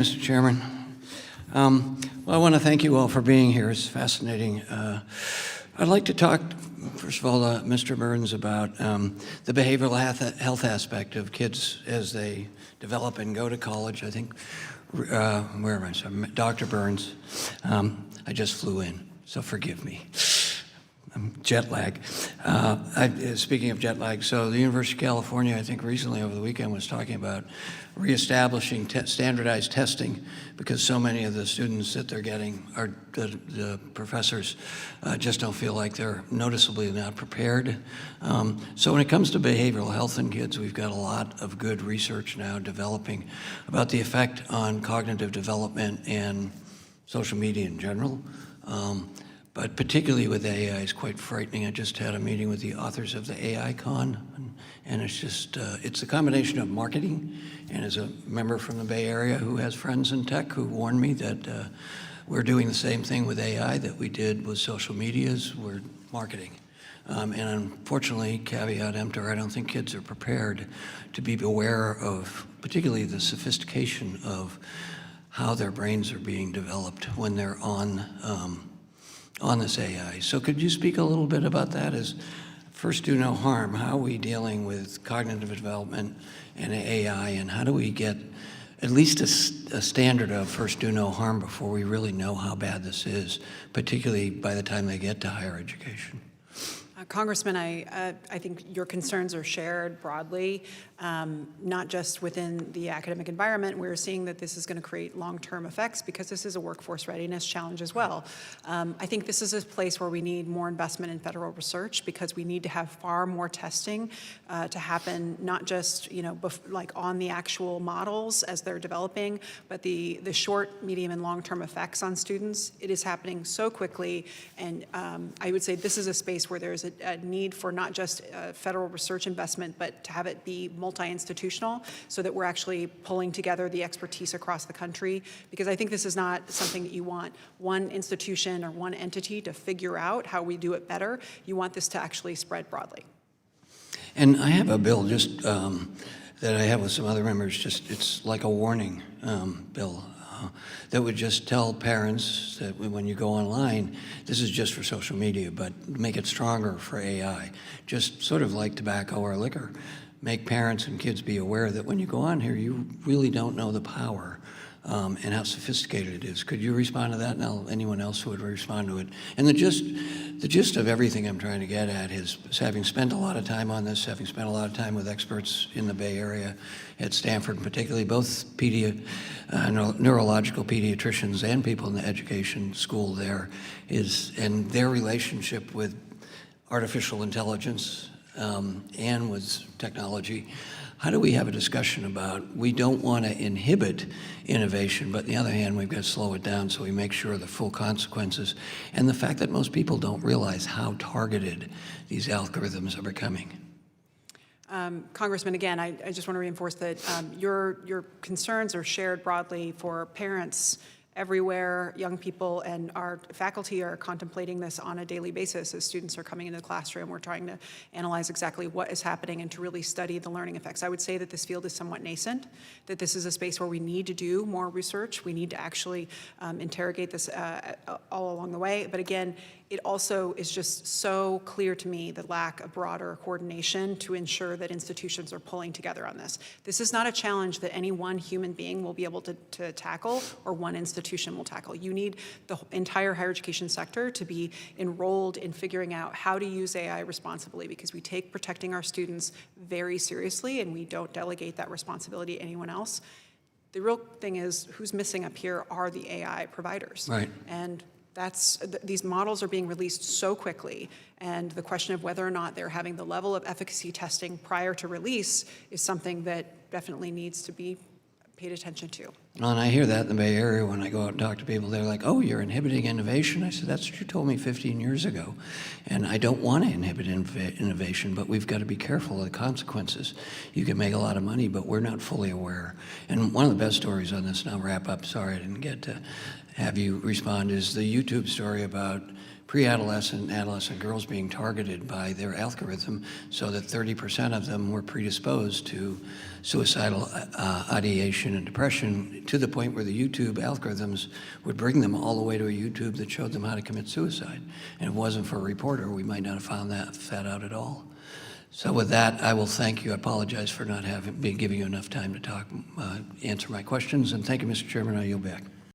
Mr. Chairman. Well, I want to thank you all for being here. It's fascinating. I'd like to talk, first of all, Mr. Burns, about the behavioral health aspect of kids as they develop and go to college. I think, where am I? Sorry, Dr. Burns. I just flew in, so forgive me. I'm jet lag. Speaking of jet lag, so the University of California, I think recently over the weekend, was talking about reestablishing standardized testing because so many of the students that they're getting are the professors just don't feel like they're noticeably not prepared. So when it comes to behavioral health in kids, we've got a lot of good research now developing about the effect on cognitive development and social media in general. But particularly with AI, it's quite frightening. I just had a meeting with the authors of the AI Con, and it's just, it's a combination of marketing, and as a member from the Bay Area who has friends in tech who warned me that we're doing the same thing with AI that we did with social medias, we're marketing. And unfortunately, caveat emptor, I don't think kids are prepared to be aware of particularly the sophistication of how their brains are being developed when they're on this AI. So could you speak a little bit about that as first do no harm? How are we dealing with cognitive development and AI, and how do we get at least a standard of first do no harm before we really know how bad this is, particularly by the time they get to higher education? Congressman, I think your concerns are shared broadly, not just within the academic environment. We're seeing that this is going to create long-term effects because this is a workforce readiness challenge as well. I think this is a place where we need more investment in federal research because we need to have far more testing to happen, not just like on the actual models as they're developing, but the short, medium, and long-term effects on students. It is happening so quickly, and I would say this is a space where there's a need for not just federal research investment, but to have it be multi-institutional so that we're actually pulling together the expertise across the country. Because I think this is not something that you want one institution or one entity to figure out how we do it better. You want this to actually spread broadly. And I have a bill just that I have with some other members, it's like a warning bill. That would just tell parents that when you go online, this is just for social media, but make it stronger for AI. Just sort of like tobacco or liquor. Make parents and kids be aware that when you go on here, you really don't know the power and how sophisticated it is. Could you respond to that? Now, anyone else who would respond to it? And the gist of everything I'm trying to get at is having spent a lot of time on this, having spent a lot of time with experts in the Bay Area, at Stanford particularly, both neurological pediatricians and people in the education school there, and their relationship with artificial intelligence and with technology. How do we have a discussion about we don't want to inhibit innovation, but on the other hand, we've got to slow it down so we make sure the full consequences and the fact that most people don't realize how targeted these algorithms are becoming? Congressman, again, I just want to reinforce that your concerns are shared broadly for parents everywhere. Young people and our faculty are contemplating this on a daily basis. As students are coming into the classroom, we're trying to analyze exactly what is happening and to really study the learning effects. I would say that this field is somewhat nascent, that this is a space where we need to do more research. We need to actually interrogate this all along the way. But again, it also is just so clear to me the lack of broader coordination to ensure that institutions are pulling together on this. This is not a challenge that any one human being will be able to tackle or one institution will tackle. You need the entire higher education sector to be enrolled in figuring out how to use AI responsibly, because we take protecting our students very seriously and we don't delegate that responsibility to anyone else. The real thing is who's missing up here are the AI providers. Right. And these models are being released so quickly, and the question of whether or not they're having the level of efficacy testing prior to release is something that definitely needs to be paid attention to. Well, and I hear that in the Bay Area when I go out and talk to people. They're like, oh, you're inhibiting innovation? I said, that's what you told me 15 years ago. And I don't want to inhibit innovation, but we've got to be careful of the consequences. You can make a lot of money, but we're not fully aware. And one of the best stories on this, and I'll wrap up, sorry I didn't get to have you respond, is the YouTube story about pre-adolescent and adolescent girls being targeted by their algorithm so that 30% of them were predisposed to suicidal ideation and depression, to the point where the YouTube algorithms would bring them all the way to a YouTube that showed them how to commit suicide. And if it wasn't for a reporter, we might not have found that out at all. So with that, I will thank you. I apologize for not giving you enough time to talk, answer my questions, and thank you, Mr. Chairman. I yield back.